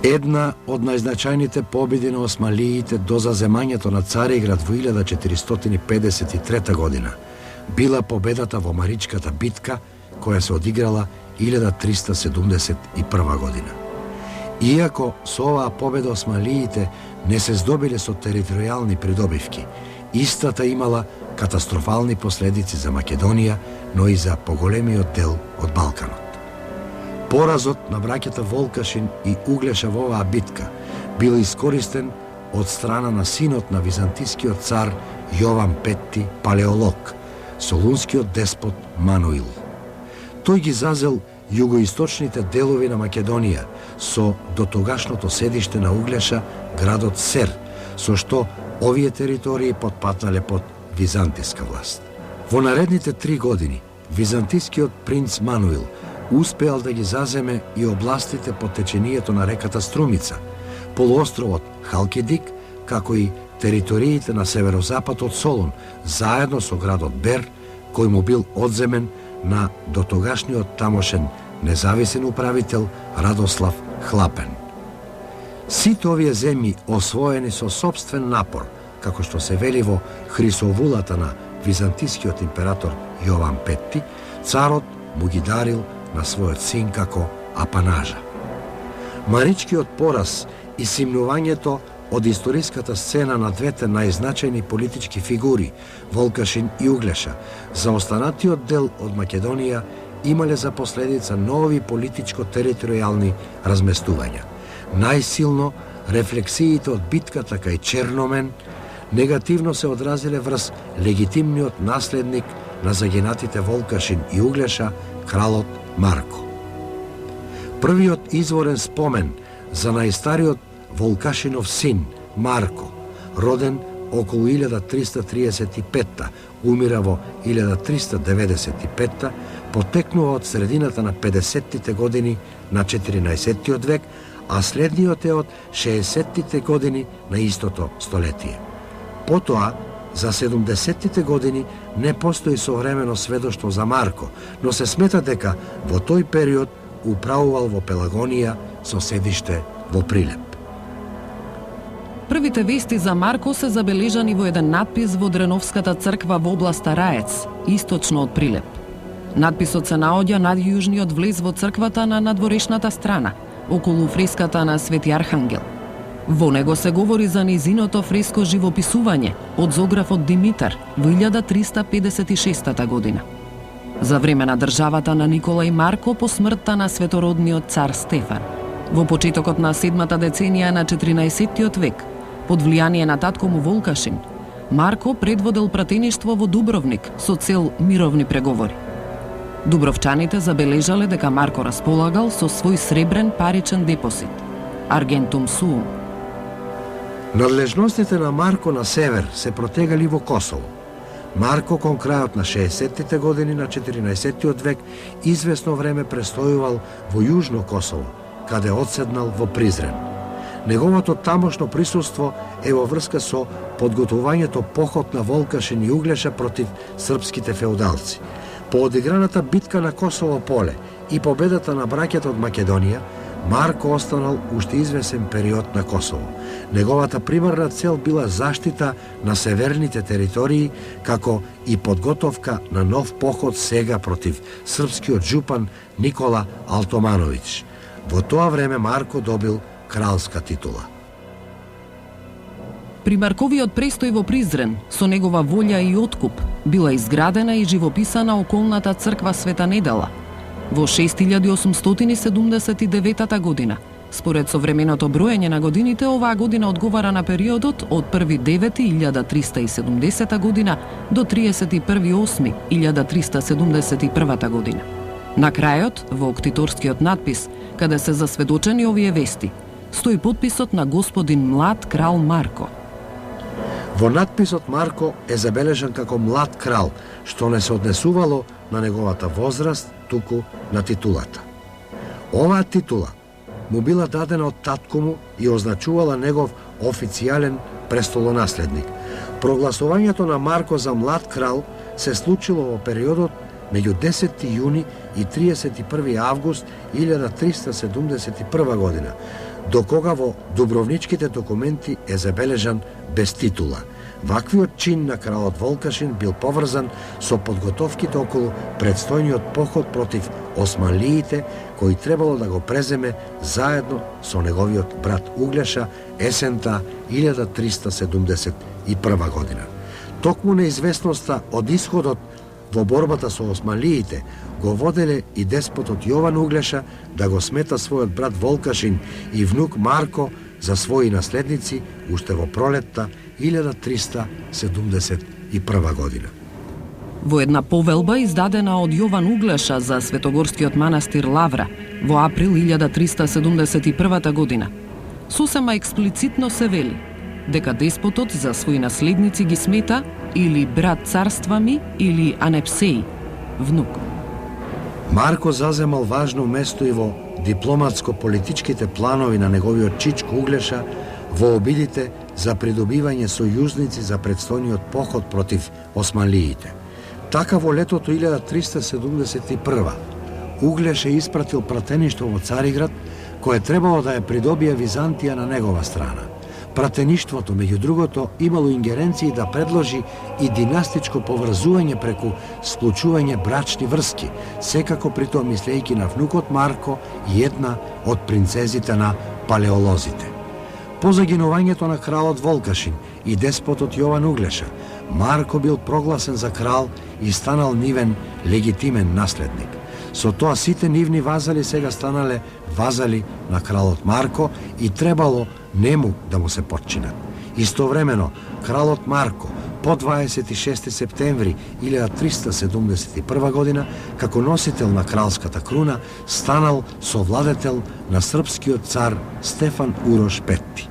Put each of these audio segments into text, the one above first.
Една од најзначајните победи на осмалиите до заземањето на Цариград во 1453 година била победата во Маричката битка, која се одиграла 1371 година. Иако со оваа победа осмалиите не се здобиле со територијални придобивки, истата имала катастрофални последици за Македонија, но и за поголемиот дел од Балканот. Поразот на браќата Волкашин и Углеша во оваа битка бил искористен од страна на синот на византискиот цар Јован Петти Палеолог, солунскиот деспот Мануил. Тој ги зазел југоисточните делови на Македонија со дотогашното седиште на Углеша, градот Сер, со што овие територии потпаднале под византиска власт. Во наредните 3 години византискиот принц Мануил успеал да ги заземе и областите по течението на реката Струмица, полуостровот Халкидик, како и териториите на северозапад од Солун, заедно со градот Бер, кој му бил одземен на дотогашниот тамошен независен управител Радослав Хлапен. Сите овие земји освоени со собствен напор, како што се вели во Хрисовулата на византискиот император Јован Петти, царот му ги дарил на својот син како апанажа. Маричкиот пораз и симнувањето од историската сцена на двете најзначајни политички фигури, Волкашин и Углеша, за останатиот дел од Македонија имале за последица нови политичко-територијални разместувања. Најсилно рефлексиите од битката кај Черномен негативно се одразиле врз легитимниот наследник на загинатите Волкашин и Углеша, кралот Марко. Првиот изворен спомен за најстариот Волкашинов син, Марко, роден околу 1335-та, умира во 1395-та, потекнува од средината на 50-тите години на 14-тиот век, а следниот е од 60-тите години на истото столетие. Потоа, за 70-тите години не постои современо сведоштво за Марко, но се смета дека во тој период управувал во Пелагонија со седиште во Прилеп. Првите вести за Марко се забележани во еден надпис во Дреновската црква во областа Раец, источно од Прилеп. Надписот се наоѓа над јужниот влез во црквата на надворешната страна, околу фреската на Свети Архангел. Во него се говори за низиното фреско живописување од зографот Димитар во 1356 година. За време на државата на Николај Марко по смртта на светородниот цар Стефан. Во почетокот на 7-та деценија на 14-тиот век, под влијание на татко му Волкашин, Марко предводел пратеништво во Дубровник со цел мировни преговори. Дубровчаните забележале дека Марко располагал со свој сребрен паричен депозит, Аргентум Суум. Надлежностите на Марко на север се протегали во Косово. Марко кон крајот на 60-тите години на 14-тиот век известно време престојувал во Јужно Косово, каде одседнал во Призрен. Неговото тамошно присуство е во врска со подготвувањето поход на Волкашин и Углеша против српските феудалци. По одиграната битка на Косово поле и победата на браќата од Македонија, Марко останал уште извесен период на Косово. Неговата примарна цел била заштита на северните територии, како и подготовка на нов поход сега против српскиот жупан Никола Алтомановиќ. Во тоа време Марко добил кралска титула. При Марковиот престој во Призрен, со негова волја и откуп, била изградена и живописана околната црква Света Недела во 6879 година. Според современото броење на годините, оваа година одговара на периодот од 1.9.1370 година до 31.8.1371 година. На крајот, во октиторскиот надпис, каде се засведочени овие вести, стои подписот на господин млад крал Марко. Во надписот Марко е забележан како млад крал, што не се однесувало на неговата возраст, туку на титулата. Оваа титула му била дадена од татко му и означувала негов официјален престолонаследник. Прогласувањето на Марко за млад крал се случило во периодот меѓу 10 јуни и 31 август 1371 година, до кога во дубровничките документи е забележан без титула. Ваквиот чин на кралот Волкашин бил поврзан со подготовките околу предстојниот поход против османлиите, кој требало да го преземе заедно со неговиот брат Углеша есента 1371 година. Токму неизвестноста од исходот во борбата со османлиите го воделе и деспотот Јован Углеша да го смета својот брат Волкашин и внук Марко за своји наследници уште во пролетта 1371 година. Во една повелба издадена од Јован Углеша за светогорскиот манастир Лавра во април 1371 година, сосема експлицитно се вели дека деспотот за своји наследници ги смета или брат царства ми или Анепсеј, внук. Марко заземал важно место и во дипломатско-политичките планови на неговиот чичко Углеша во обидите за придобивање сојузници за предстојниот поход против османлиите. Така во летото 1371 Углеш е испратил пратеништво во Цариград, кое требало да ја придобие Византија на негова страна. Пратеништвото, меѓу другото, имало ингеренции да предложи и династичко поврзување преку склучување брачни врски, секако при тоа мислејќи на внукот Марко и една од принцезите на палеолозите. По загинувањето на кралот Волкашин и деспотот Јован Углеша, Марко бил прогласен за крал и станал нивен легитимен наследник. Со тоа сите нивни вазали сега станале вазали на кралот Марко и требало нему да му се подчинат. Истовремено, кралот Марко по 26 септември 1371 година, како носител на кралската круна, станал совладетел на српскиот цар Стефан Урош Петти.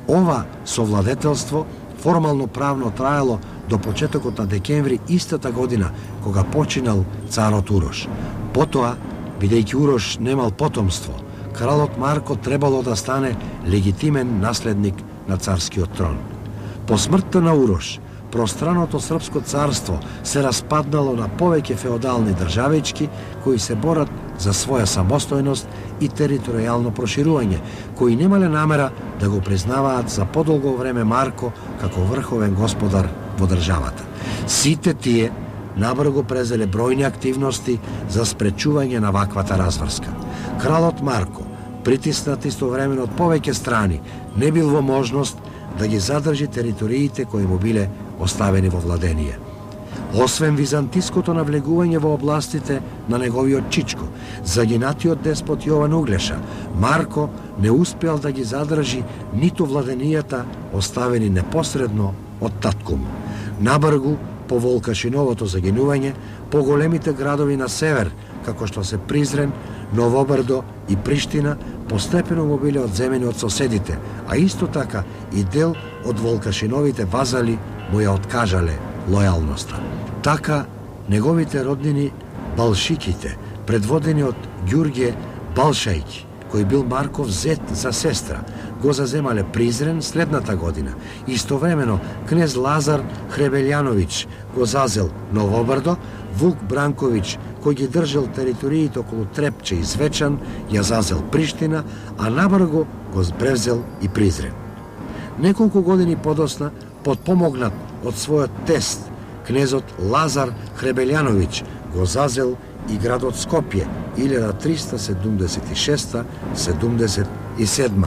Ова совладетелство формално правно траело до почетокот на декември истата година, кога починал царот Урош. Потоа, бидејќи Урош немал потомство, кралот Марко требало да стане легитимен наследник на царскиот трон. По смртта на Урош, пространото српско царство се распаднало на повеќе феодални државички кои се борат за своја самостојност и територијално проширување, кои немале намера да го признаваат за подолго време Марко како врховен господар во државата. Сите тие набрзо презеле бројни активности за спречување на ваквата разврска. Кралот Марко, притиснат истовремено од повеќе страни, не бил во можност да ги задржи териториите кои му биле оставени во владение. Освен византиското навлегување во областите на неговиот чичко, загинатиот деспот Јован Углеша, Марко не успеал да ги задржи ниту владенијата оставени непосредно од татко му. Набргу, по Волкашиновото загинување, по големите градови на север, како што се Призрен, Новобрдо и Приштина, постепено му биле одземени од соседите, а исто така и дел од Волкашиновите вазали му ја откажале лојалноста. Така, неговите роднини Балшиките, предводени од Ѓурѓе Балшајки, кој бил Марков зет за сестра, го заземале Призрен следната година. Истовремено, кнез Лазар Хребелјановиќ го зазел Новобрдо, Вук Бранковиќ, кој ги држал териториите околу Трепче и Звечан, ја зазел Приштина, а набрго го превзел и Призрен. Неколку години подосна, подпомогнат од својот тест, кнезот Лазар Хребелјановиќ го зазел и градот Скопје 1376-77.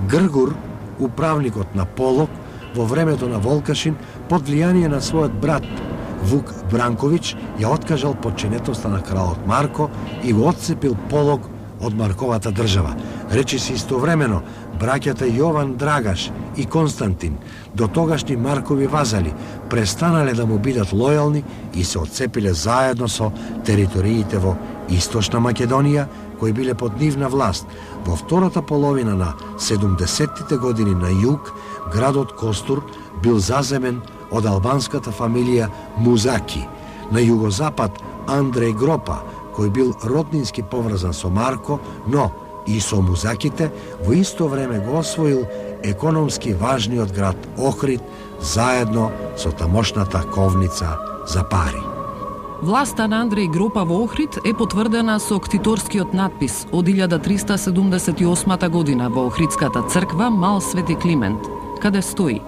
Гргур, управникот на Полог, во времето на Волкашин, под влијание на својот брат Вук Бранковиќ, ја откажал подчинетоста на кралот Марко и го отцепил Полог од Марковата држава. Речиси истовремено, браќата Јован Драгаш и Константин, до тогашни Маркови вазали, престанале да му бидат лојални и се отцепиле заедно со териториите во Источна Македонија, кои биле под нивна власт. Во втората половина на 70-тите години на југ, градот Костур бил заземен од албанската фамилија Музаки. На југозапад Андреј Гропа, кој бил роднински поврзан со Марко, но и со Музаките, во исто време го освоил економски важниот град Охрид, заедно со тамошната ковница за пари. Власта на Андреј Гропа во Охрид е потврдена со ктиторскиот надпис од 1378 година во Охридската црква Мал Свети Климент, каде стои: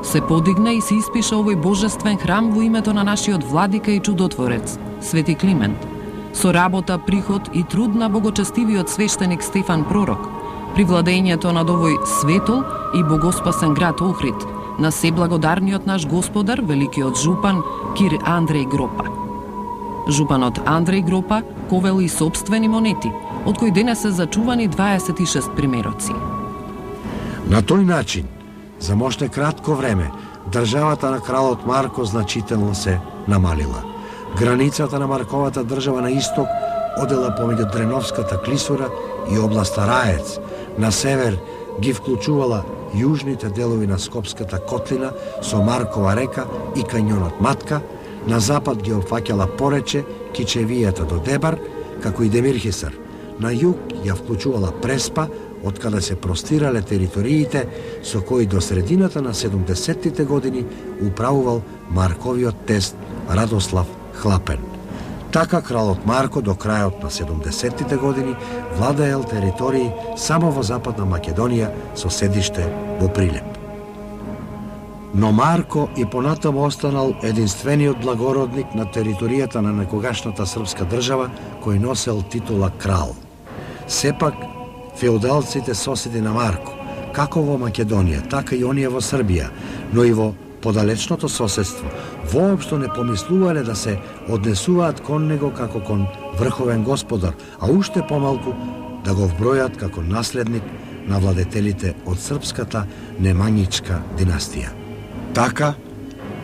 се подигна и се испиша овој божествен храм во името на нашиот владика и чудотворец, Свети Климент, со работа, приход и труд на богочестивиот свештеник Стефан Пророк, при владењето над овој светол и богоспасен град Охрид, на себлагодарниот наш господар, великиот жупан Кир Андреј Гропа. Жупанот Андреј Гропа ковел и сопствени монети, од кои денес се зачувани 26 примероци. На тој начин, за моште кратко време, државата на кралот Марко значително се намалила. Границата на Марковата држава на исток одела помеѓу Дреновската клисура и областа Раец. На север ги вклучувала јужните делови на Скопската котлина со Маркова река и кањонот Матка, на запад ги опфаќала Порече, Кичевијата до Дебар, како и Демирхисар. На југ ја вклучувала Преспа, од каде се простирале териториите со кои до средината на 70-тите години управувал Марковиот тест Радослав Хлапен. Така кралот Марко до крајот на 70-тите години владеел територии само во Западна Македонија со седиште во Прилеп. Но Марко и понатаму останал единствениот благородник на територијата на некогашната српска држава кој носел титула крал. Сепак, феудалците соседи на Марко, како во Македонија, така и оние во Србија, но и во подалечното соседство, воопшто не помислувале да се однесуваат кон него како кон врховен господар, а уште помалку да го вбројат како наследник на владетелите од српската Немањичка династија. Така,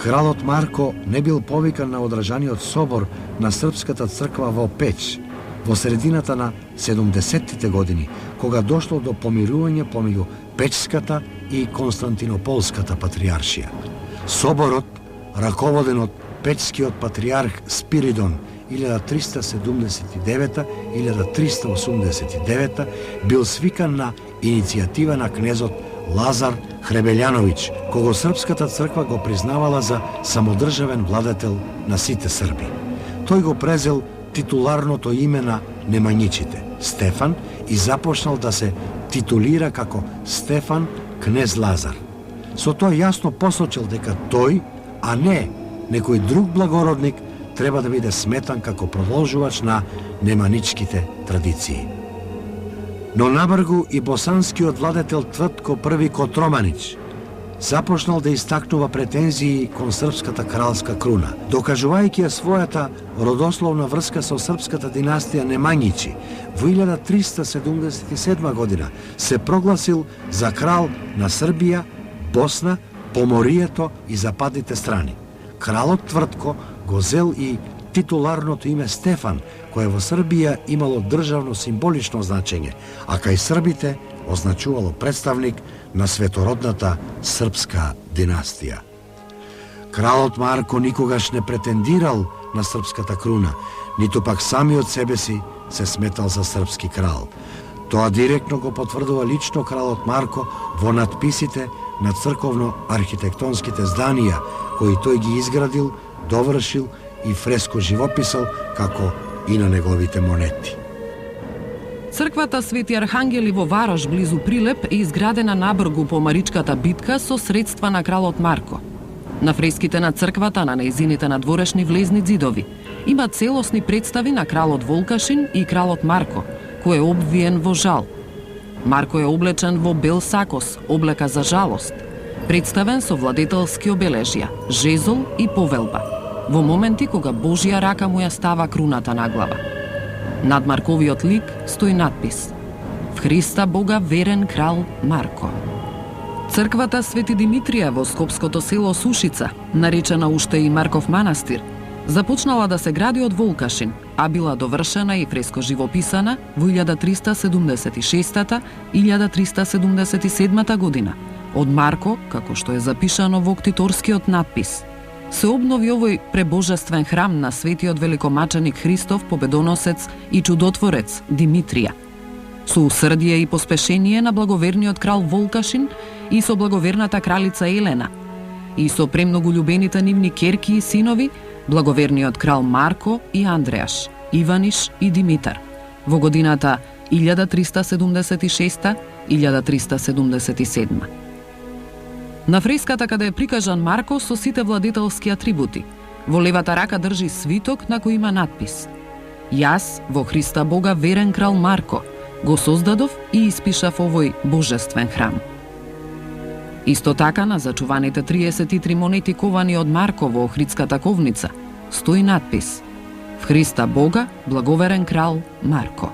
кралот Марко не бил повикан на одржаниот собор на Српската црква во Печ, во средината на 70-тите години, кога дошло до помирување помеѓу Печската и Константинополската патријаршија. Соборот, раководен од Печскиот патријарх Спиридон 1379-1389, бил свикан на иницијатива на кнезот Лазар Хребелјановиќ, кого Српската црква го признавала за самодржавен владетел на сите срби. Тој го презел титуларното име на Немањичите, Стефан, и започнал да се титулира како Стефан кнез Лазар. Со тоа јасно посочил дека тој, а не некој друг благородник, треба да биде сметан како продолжувач на неманичките традиции. Но набргу и босанскиот владетел Твртко I Котроманич започнал да истакнува претензии кон српската кралска круна, докажувајќи ја својата родословна врска со српската династија Немањичи. Во 1377 година се прогласил за крал на Србија, Босна, Поморието и западните страни. Кралот Твртко го зел и титуларното име Стефан, кое во Србија имало државно символично значење, а кај србите означувало представник на светородната српска династија. Кралот Марко никогаш не претендирал на српската круна, ниту пак самиот себе си се сметал за српски крал. Тоа директно го потврдува лично кралот Марко во надписите на црковно-архитектонските зданија, кои тој ги изградил, довршил и фреско живописал, како и на неговите монети. Црквата Свети Архангели во Варош, близу Прилеп, е изградена набргу по Маричката битка со средства на кралот Марко. На фреските на црквата, на нејзините надворешни влезни ѕидови, има целосни представи на кралот Волкашин и кралот Марко, кој е обвиен во жал. Марко е облечен во бел сакос, облека за жалост, представен со владетелски обележја, жезол и повелба, во моменти кога Божја рака му ја става круната на глава. Над Марковиот лик стои надпис: В Христа Бога верен крал Марко. Црквата Свети Димитрија во скопското село Сушица, наречена уште и Марков манастир, започнала да се гради од Волкашин, а била довршена и фреско живописана во 1376-1377 година од Марко, како што е запишано во ктиторскиот надпис. Се обнови овој пребожествен храм на светиот великомаченик Христов, победоносец и чудотворец Димитрија, со усрдие и поспешение на благоверниот крал Волкашин и со благоверната кралица Елена, и со премногу љубените нивни керки и синови, благоверниот крал Марко и Андреаш, Иваниш и Димитар, во годината 1376-1377. На фреската каде е прикажан Марко со сите владетелски атрибути, во левата рака држи свиток на кој има надпис: Јас, во Христа Бога верен крал Марко, го создадов и испишав овој божествен храм. Исто така на зачуваните 33 монети ковани од Марко во Охридската ковница стои надпис: В Христа Бога, благоверен крал Марко.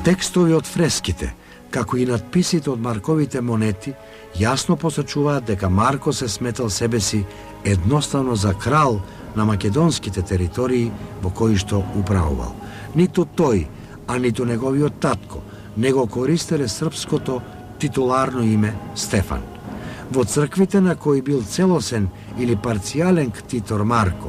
Текстови од фреските, како и надписите од Марковите монети, јасно посочуваат дека Марко се сметал себе си едноставно за крал на македонските територии во кои што управувал. Ниту тој, а ниту неговиот татко не го користеле српското титуларно име Стефан. Во црквите на кои бил целосен или парцијален ктитор Марко,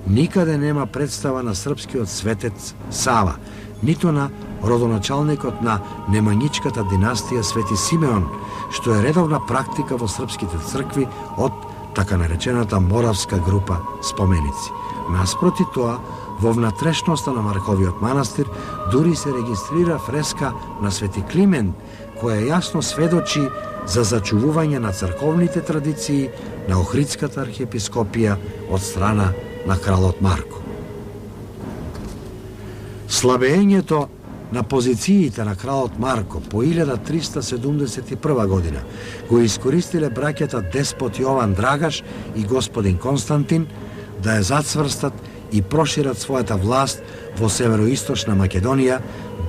никаде нема представа на српскиот светец Сава, ниту на родоначалникот на неманичката династија Свети Симеон, што е редовна практика во српските цркви од така наречената Моравска група споменици. Наспроти тоа, во внатрешноста на Марковиот манастир дури се регистрира фреска на Свети Климент, која јасно сведочи за зачувување на црковните традиции на Охридската архиепископија од страна на кралот Марко. Слабењето на позициите на кралот Марко по 1371 година го искористиле браќата деспот Јован Драгаш и господин Константин да ја зацврстат и прошират својата власт во североисточна Македонија,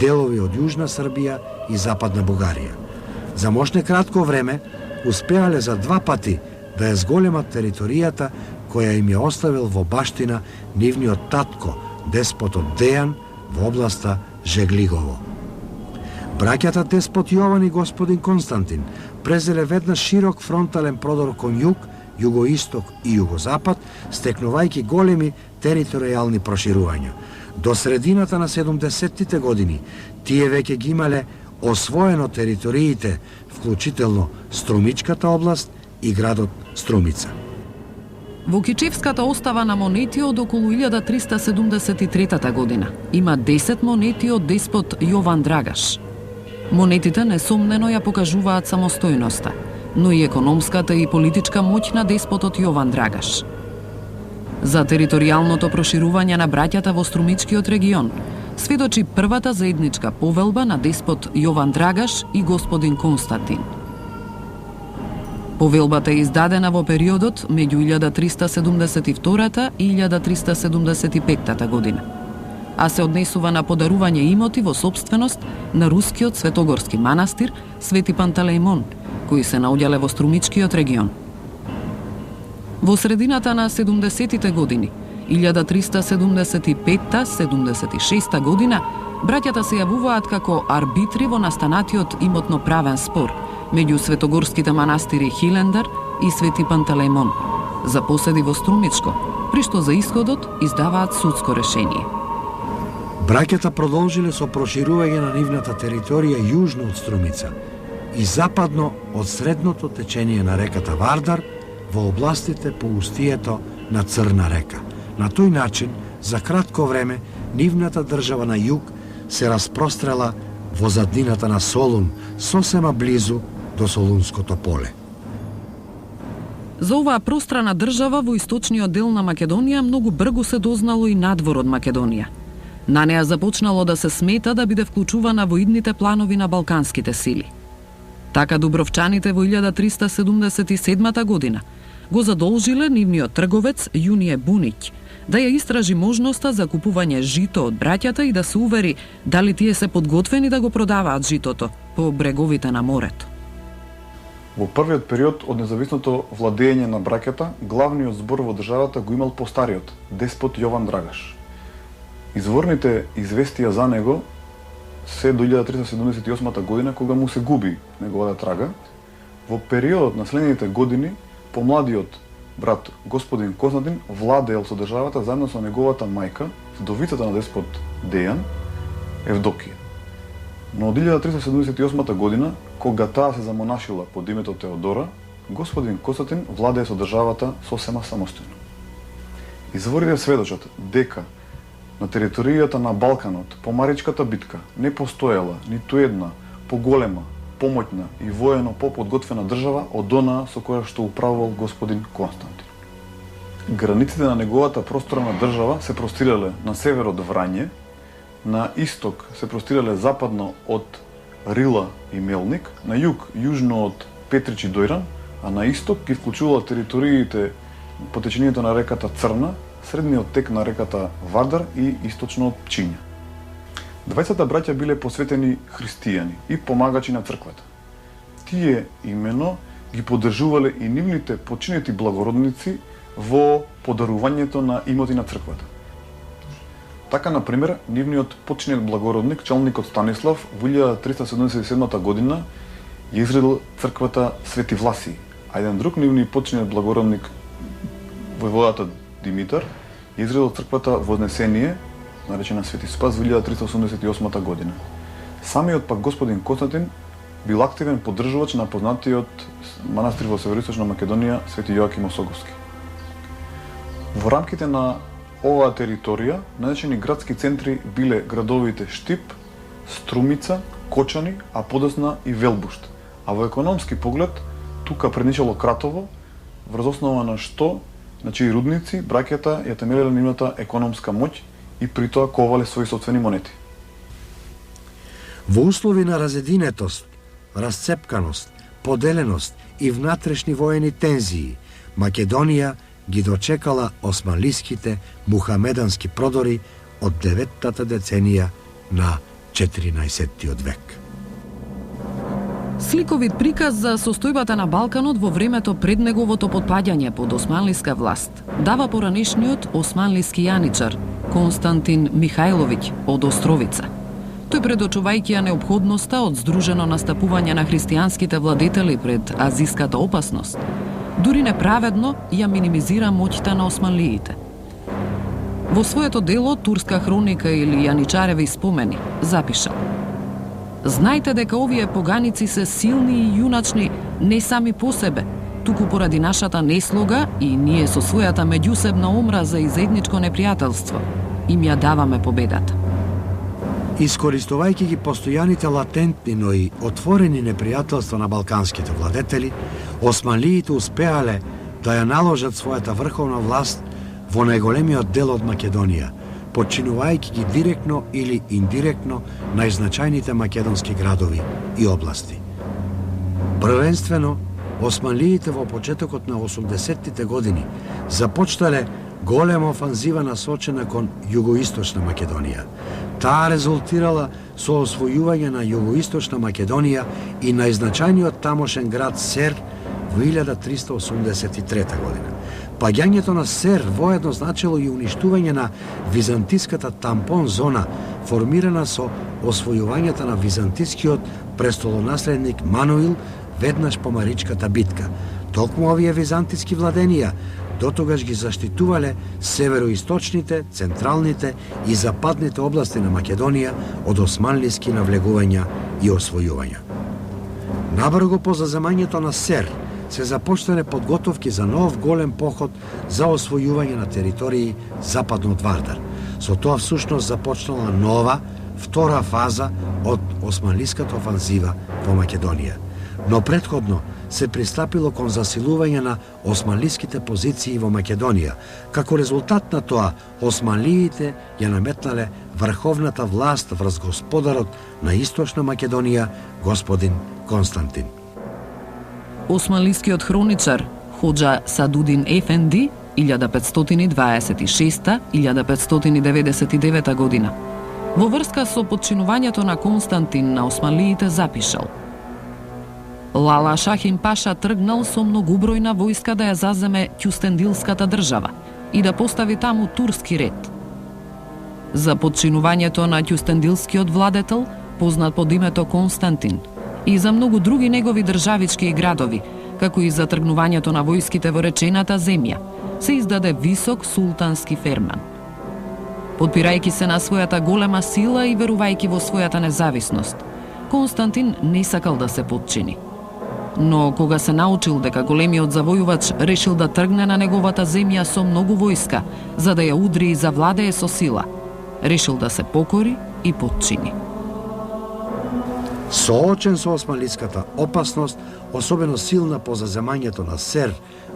делови од Јужна Србија и Западна Бугарија. За мошне кратко време успеале за 2 пати да ја зголемат територијата која им ја оставил во баштина нивниот татко, деспотот Дејан, во областа Жеглигово. Браќата деспот Јован и господин Константин презеле веднаш широк фронтален продор кон југ, југоисток и југозапад, стекнувајќи големи територијални проширувања. До средината на 70-тите години тие веќе ги имале освоено териториите, вклучително Струмичката област и градот Струмица. Во Кичевската остава на монети од околу 1373 година има 10 монети од деспот Јован Драгаш. Монетите несомнено ја покажуваат самостојноста, но и економската и политичка моќ на деспотот Јован Драгаш. За територијалното проширување на браќата во Струмичкиот регион сведочи првата заедничка повелба на деспот Јован Драгаш и господин Константин. Повелбата е издадена во периодот меѓу 1372 и 1375 година, а се однесува на подарување имоти во сопственост на рускиот светогорски манастир Свети Пантелеимон, кои се наоѓале во Струмичкиот регион. Во средината на 70-тите години, 1375-76 година, браќата се јавуваат како арбитри во настанатиот имотно-правен спор меѓу светогорските манастири Хилендар и Свети Пантелеимон за поседи во Струмичко, при што за исходот издаваат судско решение. Браќата продолжиле со проширување на нивната територија јужно од Струмица и западно од средното течение на реката Вардар во областите по устието на Црна река. На тој начин, за кратко време, нивната држава на југ се распрострела во заднината на Солун, сосема близу до Солунското поле. За оваа пространа држава во источниот дел на Македонија многу брзо се дознало и надвор од Македонија. На неа започнало да се смета да биде вклучувана во идните планови на балканските сили. Така дубровчаните во 1377 година го задолжиле нивниот трговец Јунije Буниќ да ја истражи можноста за купување жито од браќата и да се увери дали тие се подготвени да го продаваат житото по бреговите на морето. Во првиот период од независното владење на браќата, главниот збор во државата го имал постариот, деспот Јован Драгаш. Изворните известија за него се до 1378 година, кога му се губи неговата трага. Во периодот на следните години, помладиот брат господин Константин владеел со државата заедно со неговата мајка, вдовицата на деспот Дејан, Евдокија. Но од 1378 година, кога таа се замонашила под името Теодора, господин Константин владее со државата сосема самостојно. Изворите сведочат дека на територијата на Балканот по Маричката битка не постоела ниту една поголема, помоќна и воено поподготвена држава од онаа со која што управувал господин Константин. Границите на неговата просторна држава се простирале на север од Врање, на исток се простирале западно од Рила и Мелник, на југ јужно од Петрич и Дојран, а на исток ги вклучувала териториите по течењето на реката Црна, средниот тек на реката Вардар и источно од Пчиња. Двајцата браќа биле посветени христијани и помагачи на црквата. Тие имено ги поддржувале и нивните починети благородници во подарувањето на имоти на црквата. Така, например, нивниот починет благородник, челникот Станислав, во 1377 година ја изградил црквата Свети Власии, а еден друг нивни починет благородник, војводата Димитар, ја изградил црквата Вознесение, наречена Свети Спас, во 1388 година. Самиот пак господин Константин бил активен поддржувач на познатиот манастир во североисточна Македонија Свети Јоаким Осоговски. Во рамките на оваа територија, најзначајни градски центри биле градовите Штип, Струмица, Кочани, а подосна и Велбушт. А во економски поглед, тука предничало Кратово, врз основа на што, на чии рудници, браќата ја темелеле нивната економска моќ и при тоа ковале своји сопствени монети. Во услови на разединетост, расцепканост, поделеност и внатрешни воени тензии, Македонија ги дочекала османлиските мухамедански продори од 9-тата деценија на 14-тиот век. Сликовит приказ за состојбата на Балканот во времето пред неговото потпаѓање под османлиска власт дава поранешниот османлиски јаничар Константин Михајловиќ од Островица. Тој предочувајќи ја неопходноста од здружено настапување на христијанските владетели пред азиската опасност, дури неправедно ја минимизира моќта на османлиите. Во своето дело Турска хроника или Јаничареви спомени запишал: знајте дека овие поганици се силни и јуначни не сами по себе, туку поради нашата неслога и ние со својата меѓусебна омраза и заедничко непријателство им ја даваме победата. Искористувајќи ги постојаните латентни, но и отворени непријателства на балканските владетели, османлиите успеале да ја наложат својата врховна власт во најголемиот дел од Македонија, подчинувајќи ги директно или индиректно најзначајните македонски градови и области. Првенствено, османлиите во почетокот на 80-тите години започнале голема офанзива насочена кон југоисточна Македонија. Таа резултирала со освојување на југоисточна Македонија и најзначајниот тамошен град Сер во 1383 година. Паѓањето на Сер воедно значило и уништување на византиската тампон зона, формирана со освојувањето на византискиот престолонаследник Мануил веднаш по Маричката битка. Токму овие византиски владенија дотогаш ги заштитувале североисточните, централните и западните области на Македонија од османлиски навлегувања и освојувања. Набрзо по заземањето на Сер се започнале подготовки за нов голем поход за освојување на територии западно од Вардар. Со тоа всушност започнала нова, втора фаза од османлиската офанзива во Македонија. Но претходно се пристапило кон засилување на османлиските позиции во Македонија. Како резултат на тоа, османлиите ја наметнале врховната власт врз господарот на Источна Македонија, господин Константин. Османлискиот хроничар Хоџа Садудин Ефенди 1526-1599 година во врска со подчинувањето на Константин на османлиите запишал: Лала Шахин Паша тргнал со многубројна војска да ја заземе Кюстендилската држава и да постави таму турски ред. За подчинувањето на Кюстендилскиот владетел, познат под името Константин, и за многу други негови државички и градови, како и за тргнувањето на војските во речената земја, се издаде висок султански ферман. Подпирајќи се на својата голема сила и верувајќи во својата независност, Константин не сакал да се подчини. но кога се научил дека големиот завојувач решил да тргне на неговата земја со многу војска, за да ја удри и завладее со сила, решил да се покори и подчини. Соочен со османлиската опасност, особено силна по заземањето на Сер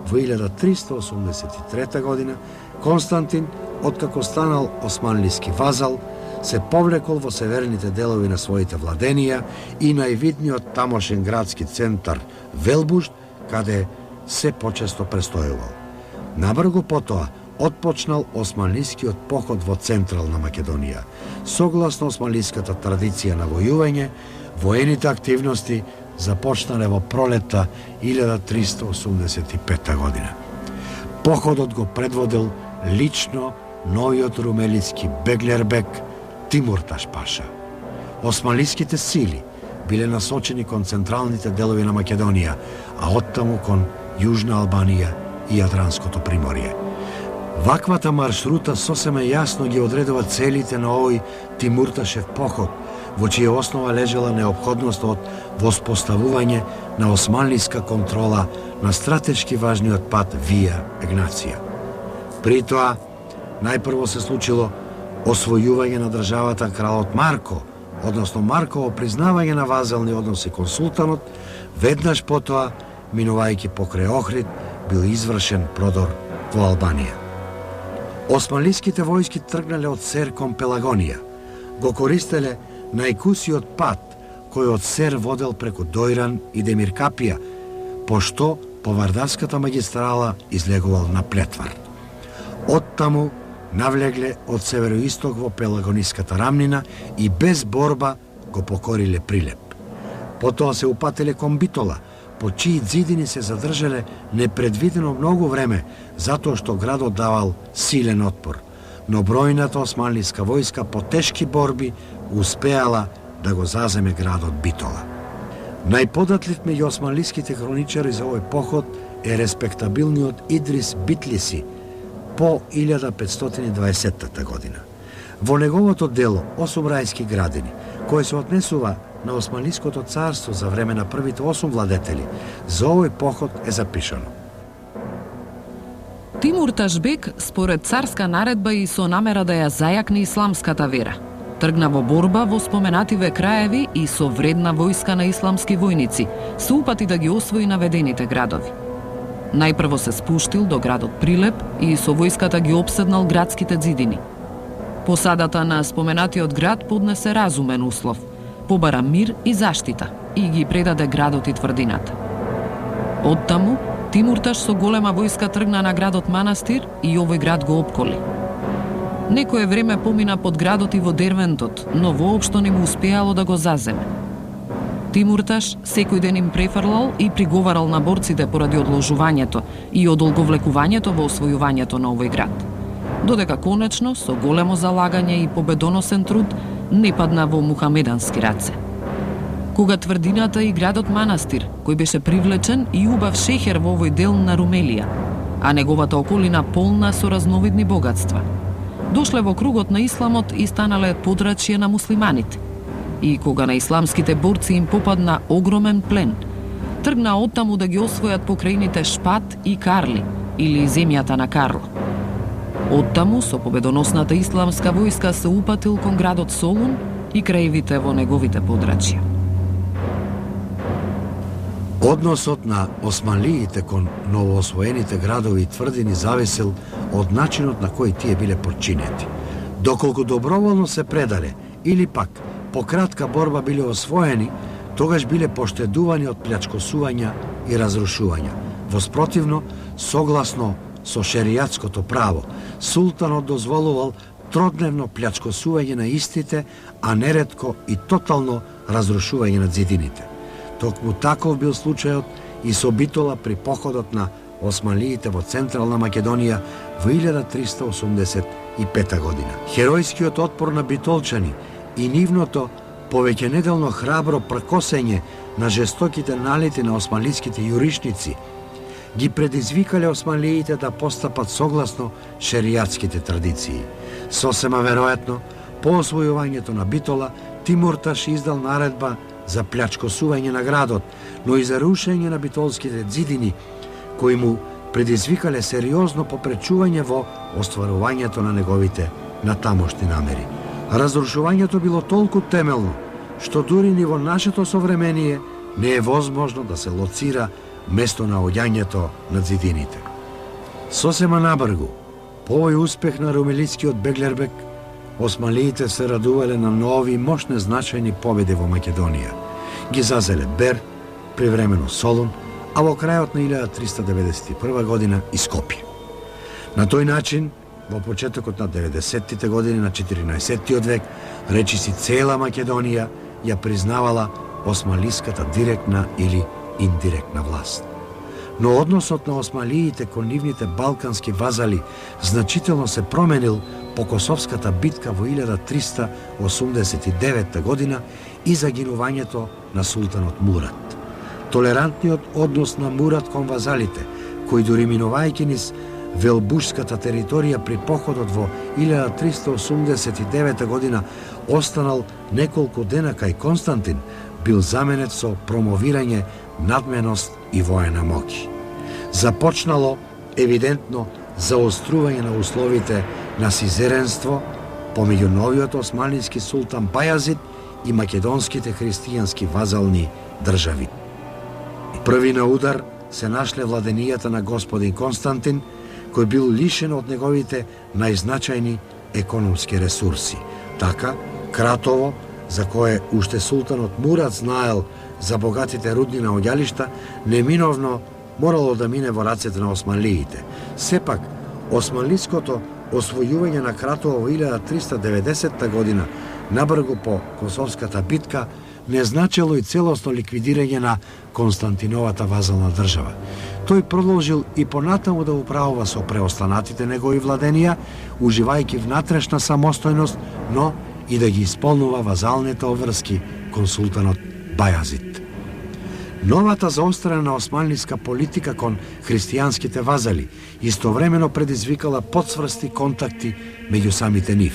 во 1383 година, Константин, откако станал османлиски вазал, се повлекол во северните делови на своите владенија и највидниот тамошен градски центар Велбушт, каде се почесто престојувал. Набрзо потоа отпочнал османлискиот поход во Централна Македонија. Согласно османлиската традиција на војување, воените активности започнале во пролетта 1385 година. Походот го предводил лично новиот румелиски Беглербек Тимурташ паша. Османлиските сили биле насочени кон централните делови на Македонија, а оттаму кон Јужна Албанија и Јадранското приморје. Ваквата маршрута сосема јасно ги одредува целите на овој Тимурташев поход, во чија основа лежала неопходноста од воспоставување на османлиска контрола на стратешки важниот пат Вија Егнација. При тоа, најпрво се случило освојување на државата кралот Марко, односно Марково признавање на вазални односи кон султанот, веднаш потоа, минувајќи покрај Охрид, бил извршен продор во Албанија. Османлиските војски тргнале од Сер кон Пелагонија, го користеле најкусиот пат кој од Сер водел преку Дојран и Демиркапија, пошто по Вардарската магистрала излегувал на Плетвар. Оттаму навлегле од североисток во Пелагониската рамнина и без борба го покориле Прилеп. Потоа се упателе кон Битола, по чии зидини се задржале непредвидено многу време, затоа што градот давал силен отпор, но бројната османлиска војска по тешки борби успеала да го заземе градот Битола. Најподатлив меѓу османлиските хроничари за овој поход е респектабилниот Идрис Битлиси по 1520 година. Во неговото дело «Осум рајски градини», кој се однесува на Османлиското царство за време на првите 8 владетели, за овој поход е запишано. Тимурташ бек, според царска наредба и со намера да ја зајакне исламската вера, тргна во борба во споменативе краеви и со вредна војска на исламски војници, се упати да ги освои наведените градови. Најпрво се спуштил до градот Прилеп и со војската ги обседнал градските зидини. Посадата на споменатиот град поднесе разумен услов, побара мир и заштита и ги предаде градот и тврдината. Оттаму, Тимурташ со голема војска тргна на градот Манастир и овој град го опколи. Некое време помина под градот и во Дервентот, но воопшто не му успеало да го заземе. Тимурташ секој ден им префрлал и приговарал на борците поради одложувањето и одолговлекувањето во освојувањето на овој град. Додека конечно, со големо залагање и победоносен труд, не падна во мухамедански раце. Кога тврдината и градот Манастир, кој беше привлечен и убав шеќер во овој дел на Румелија, а неговата околина полна со разновидни богатства, дошле во кругот на исламот и станале подрачје на муслиманите. И кога на исламските борци им попадна огромен плен, тргна оттаму да ги освојат покрајните Шпат и Карли, или земјата на Карло. Оттаму со победоносната исламска војска се упатил кон градот Солун и краевите во неговите подрачја. Односот на османлиите кон новоосвоените градови и тврдини зависел од начинот на кој тие биле подчинети. Доколку доброволно се предале или пак по кратка борба биле освоени, тогаш биле поштедувани од плячкосувања и разрушувања. Воспротивно, согласно со шеријатското право, султанот дозволувал тродневно плячкосување на истите, а неретко и тотално разрушување на зидините. Токму таков бил случајот и со Битола при походот на османлиите во Централна Македонија во 1385 година. Херојскиот отпор на битолчани и нивното повеќенеделно храбро пркосење на жестоките налети на османлиските јуришници ги предизвикале османлиите да постапат согласно шеријатските традиции. Сосема веројатно, по освојувањето на Битола, Тимурташ издал наредба за плячкосување на градот, но и за рушење на битолските ѕидини, кои му предизвикале сериозно попречување во остварувањето на неговите натамошни намери. Разрушувањето било толку темелно, што дури ни во нашето современие не е возможно да се лоцира место на оѓањето на ѕидините. Сосема набргу, по овој успех на румелискиот Беглербек, османлиите се радувале на нови мощни значајни победи во Македонија. Ги зазеле Бер, привремено Солун, а во крајот на 1391 година и Скопје. На тој начин, во почетокот на 90-тите години на 14-тиот век, речиси цела Македонија ја признавала османлиската директна или индиректна власт. Но односот на османлиите кон нивните балкански вазали значително се променил по Косовската битка во 1389 година и загинувањето на султанот Мурат. Толерантниот однос на Мурат кон вазалите, кои дури минувајќи низ Велбушската територија при походот во 1389 година останал неколку дена кај Константин, бил заменет со промовирање надменост и воена моќ. Започнало евидентно заострување на условите на сизеренство помеѓу новиот османлиски султан Бајазид и македонските христијански вазални држави. Први на удар се нашле владенијата на господин Константин, кој бил лишен од неговите најзначајни економски ресурси. Така, Кратово, за кое уште султанот Мурат знаел за богатите рудни наоѓалишта, неминовно морало да мине во рацете на османлиите. Сепак, османлиското освојување на Кратово во 1390 година, набргу по Косовската битка, не значело и целосно ликвидирање на Константиновата вазална држава. Тој продолжил и понатаму да управува со преостанатите негови владенија, уживајќи внатрешна самостојност, но и да ги исполнува вазалните обврски кон султанот Бајазид. Новата заострена османлиска политика кон христијанските вазали истовремено предизвикала подсврсти контакти меѓу самите нив.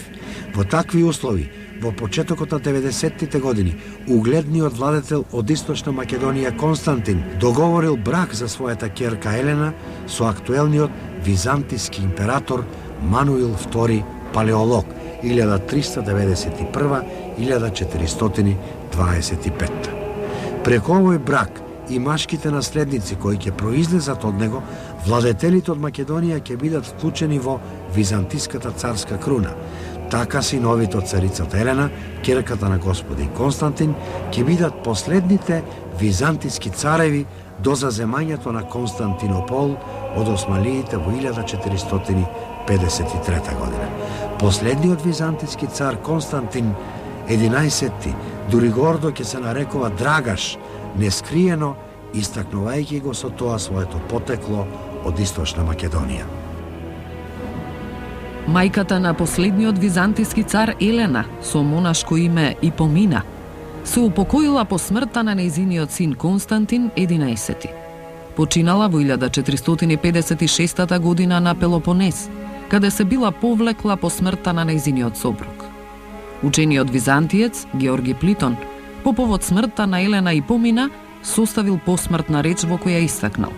Во такви услови, во почетокот на 90-тите години, угледниот владетел од Источна Македонија Константин договорил брак за својата ќерка Елена со актуелниот византиски император Мануил II Палеолог 1391-1425. Преку овој брак и машките наследници кои ќе произлезат од него, владетелите од Македонија ќе бидат вклучени во византиската царска круна. Така синовите од царицата Елена, ќерката на господин Константин, ќе бидат последните византиски цареви до заземањето на Константинопол од османлиите во 1453 година. Последниот византиски цар Константин 11, дури гордо ќе се нарекува Драгаш, нескриено истакнувајќи го со тоа своето потекло од Источна Македонија. Мајката на последниот византиски цар Елена, со монашко име Ипомина, се упокоила по смртта на нејзиниот син Константин 11. Починала во 1456 година на Пелопонес, каде се била повлекла по смртта на нејзиниот сопруг. Учениот византиец Георги Плитон по повод смртта на Елена Ипомина составил посмртна реч во која истакнал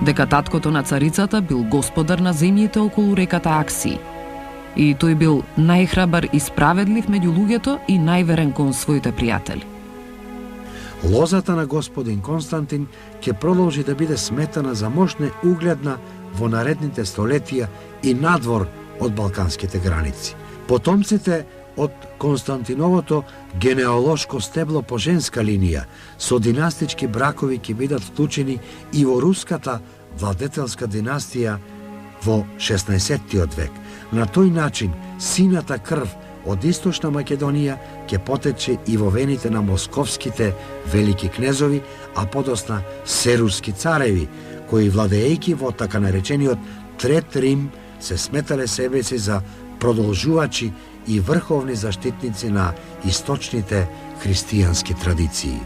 дека таткото на царицата бил господар на земјите околу реката Аксии и тој бил најхрабар и справедлив меѓу луѓето и најверен кон своите пријатели. Лозата на господин Константин ќе продолжи да биде сметана за мощна угледна во наредните столетија и надвор од балканските граници. Потомците од Константиновото генеалошко стебло по женска линија со династички бракови ќе бидат вклучени и во руската владетелска династија во 16-тиот век. На тој начин сината крв од Источна Македонија ќе потече и во вените на московските велики кнезови, а подосна серуски цареви, кои владеејќи во така наречениот Трет Рим се сметале себеси за продолжувачи и врховни заштитници на источните христијански традиции.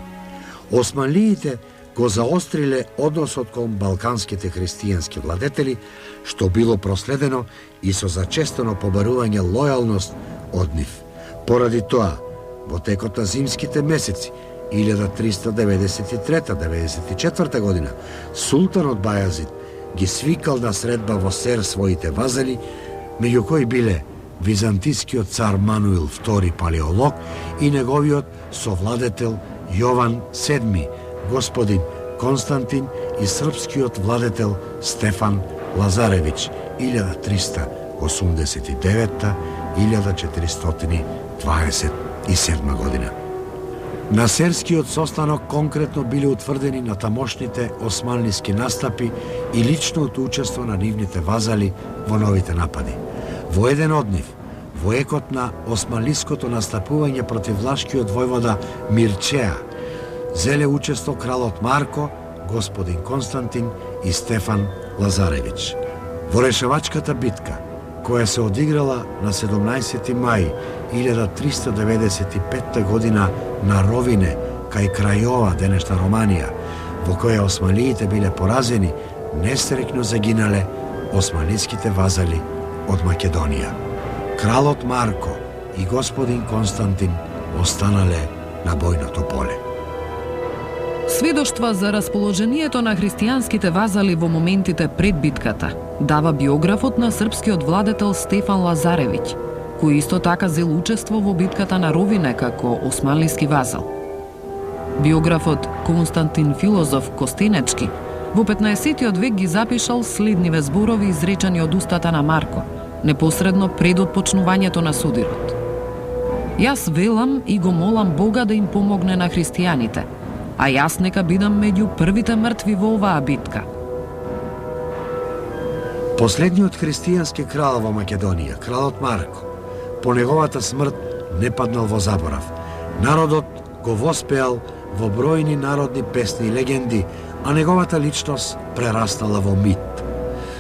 Османлиите го заостриле односот кон балканските христијански владетели, што било проследено и со зачестено побарување лојалност од нив. Поради тоа, во текот на зимските месеци, 1393-94 година султанот Бајазид ги свикал на средба во Сер своите вазали, меѓу кои биле византискиот цар Мануил II Палеолог и неговиот совладетел Јован VII, господин Константин и српскиот владетел Стефан Лазаревич 1389-1427 година. На Серскиот состанок конкретно биле утврдени на тамошните османлиски настапи и личното учество на нивните вазали во новите напади. Во еден од нив, во екот на османлиското настапување против влашкиот војвода Мирчеа, зеле учество кралот Марко, господин Константин и Стефан Лазаревич. Во решавачката битка, која се одиграла на 17. мај 1395 година на Ровине, кај Крајова, денешна Романија, во која османлиите биле поразени, несрекно загинале османлиските вазали од Македонија. Кралот Марко и господин Константин останале на бојното поле. Сведоштва за расположението на христијанските вазали во моментите пред битката дава биографот на српскиот владетел Стефан Лазаревиќ, кој исто така зел учество во битката на Ровине како османлиски вазал. Биографот Константин Филозоф Костенечки во 15-тиот век ги запишал следниве зборови изречени од устата на Марко, непосредно пред отпочнувањето на судирот. Јас велам и го молам Бога да им помогне на христијаните, а јас нека бидам меѓу првите мртви во оваа битка. Последниот христијански крал во Македонија, кралот Марко, по неговата смрт не паднал во заборав. Народот го воспеал во бројни народни песни и легенди, а неговата личност прерастала во мит.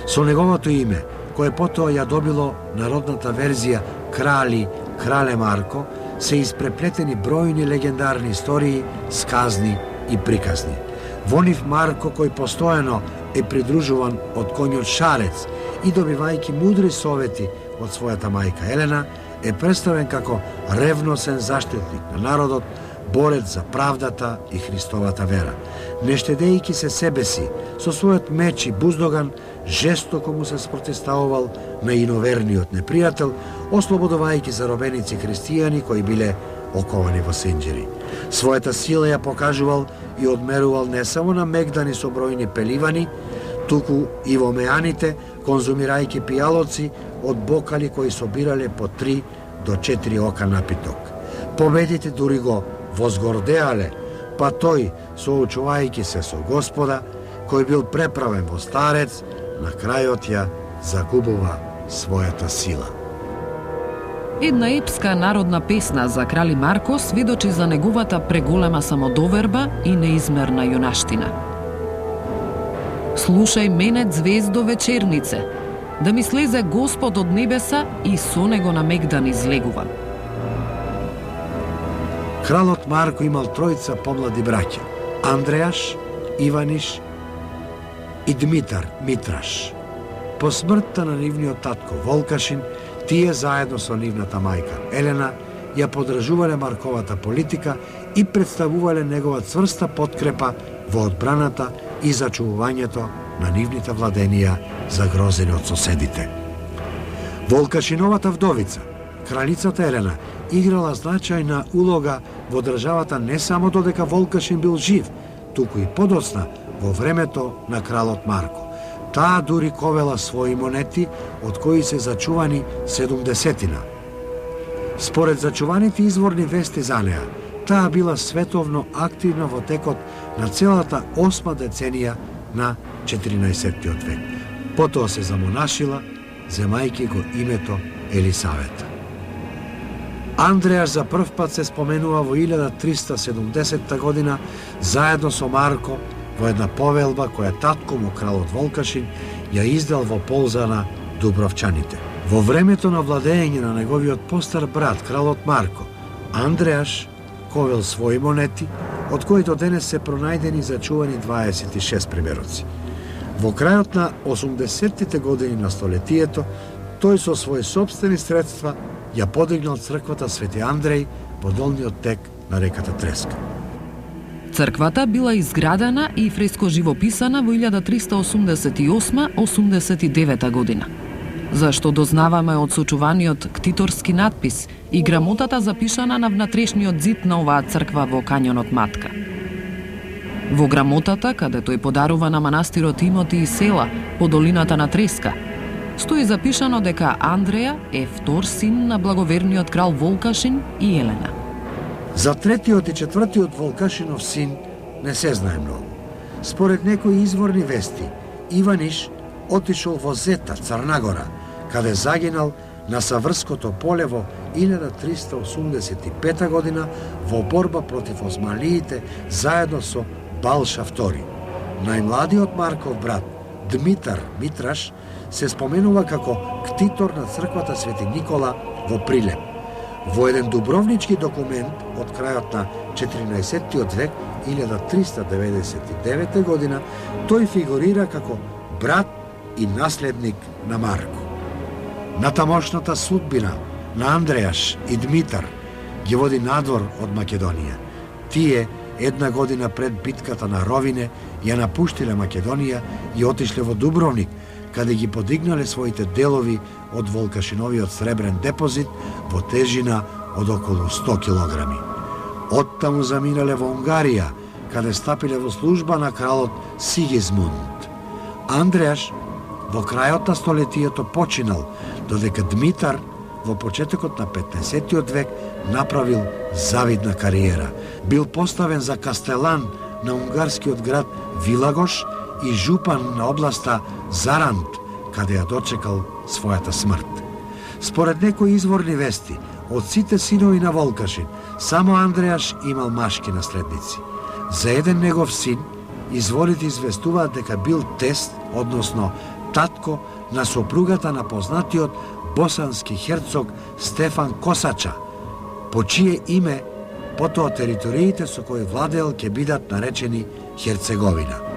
Со неговото име, кое потоа ја добило народната верзија Крали, Крале Марко, се испреплетени бројни легендарни истории, сказни и приказни. Во нив Марко, кој постојано е придружуван од коњот Шарец и добивајќи мудри совети од својата мајка Елена, е представен како ревносен заштитник на народот, борец за правдата и Христовата вера. Не штедејќи се себе си, со својот меч и буздоган, жестоко му се спротивставувал на иноверниот непријател, ослободувајќи заробеници христијани кои биле оковани во синџири. Својата сила ја покажувал и одмерувал не само на мегдани со бројни пеливани, туку и во меаните, конзумирајќи пијалоци од бокали кои собирале по 3 до 4 ока напиток. Победите дури го возгордеале, па тој, соочувајќи се со Господа, кој бил преправен во старец, на крајот ја загубува својата сила. Една епска народна песна за крали Марко сведочи за неговата преголема самодоверба и неизмерна јунаштина. Слушај мене, звездо вечернице, да ми слезе Господ од небеса и со него на мегдан излегувам. Кралот Марко имал тројца помлади браќа: Андреаш, Иваниш и Дмитар Митраш. По смртта на нивниот татко Волкашин, тие заедно со нивната мајка Елена ја подржувале Марковата политика и представувале негова цврста подкрепа во одбраната и зачувувањето на нивните владенија загрозени од соседите. Волкашиновата вдовица, кралицата Елена, играла значајна улога во државата не само додека Волкашин бил жив, туку и подоцна во времето на кралот Марко. Таа дури ковела своји монети, од кои се зачувани 70-тина. Според зачуваните изворни вести за неа, таа била световно активна во текот на целата 8 деценија на 14-тиот век. Потоа се замонашила, земајќи го името Елисавета. Андреаш за прв пат се споменува во 1370 година заедно со Марко во една повелба која татко му кралот Волкашин ја издал во полза на дубровчаните. Во времето на владење на неговиот постар брат кралот Марко, Андреаш ковел своји монети, од кои до денес се пронајдени зачувани 26 примероци. Во крајот на 80-тите години на столетието, тој со своји сопствени средства ја подигнал црквата Свети Андреј во долниот тек на реката Треска. Црквата била изградена и фреско живописана во 1388-89 година. Зашто дознаваме од сочуваниот ктиторски надпис и грамотата запишана на внатрешниот зид на оваа црква во Кањонот Матка. Во грамотата, каде тој подарува на манастирот имоти и села по долината на Треска, стои запишано дека Андреја е втор син на благоверниот крал Волкашин и Елена. За третиот и четвртиот Волкашинов син не се знае многу. Според некои изворни вести, Иваниш отишол во Зета, Црнагора, каде загинал на Саврското поле во 1385 година во борба против османлиите заедно со Балша II. Најмладиот Марков брат, Дмитар Митраш, се споменува како ктитор на црквата Свети Никола во Прилеп. Во еден дубровнички документ од крајот на 14 век, 1399 година, тој фигурира како брат и наследник на Марко. Натамошната судбина на Андрејаш и Дмитар ги води надвор од Македонија. Тие, една година пред битката на Ровине, ја напуштиле Македонија и отишле во Дубровник, каде ги подигнале своите делови од Волкашиновиот сребрен депозит во тежина од околу 100 килограми. Оттаму заминале во Унгарија, каде стапиле во служба на кралот Сигизмунд. Андрејаш во крајот на столетието починал, додека Дмитар во почетокот на 15 век направил завидна кариера. Бил поставен за кастелан на унгарскиот град Вилагош и жупан на областа Зарант, каде ја дочекал својата смрт. Според некои изворни вести, од сите синови на Волкашин, само Андрејаш имал машки наследници. За еден негов син, изворите известуваат дека бил тест, односно татко на сопругата на познатиот босански херцог Стефан Косача, по чие име потоа териториите со кои владеел ќе бидат наречени Херцеговина.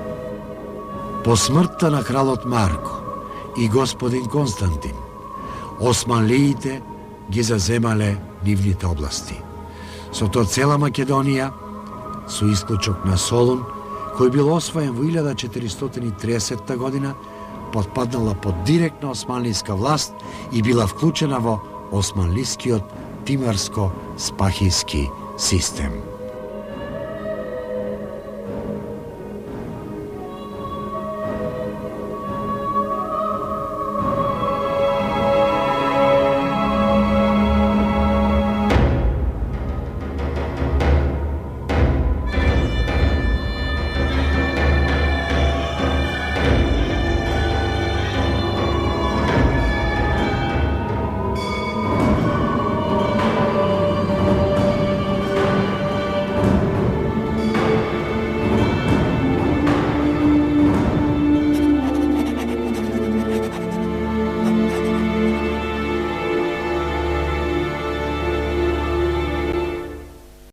По смртта на кралот Марко и господин Константин, османлиите ги заземале нивните области. Со тоа цела Македонија, со исклучок на Солун, кој бил освоен во 1430 година, подпаднала под директна османлиска власт и била вклучена во османлискиот тимарско-спахиски систем.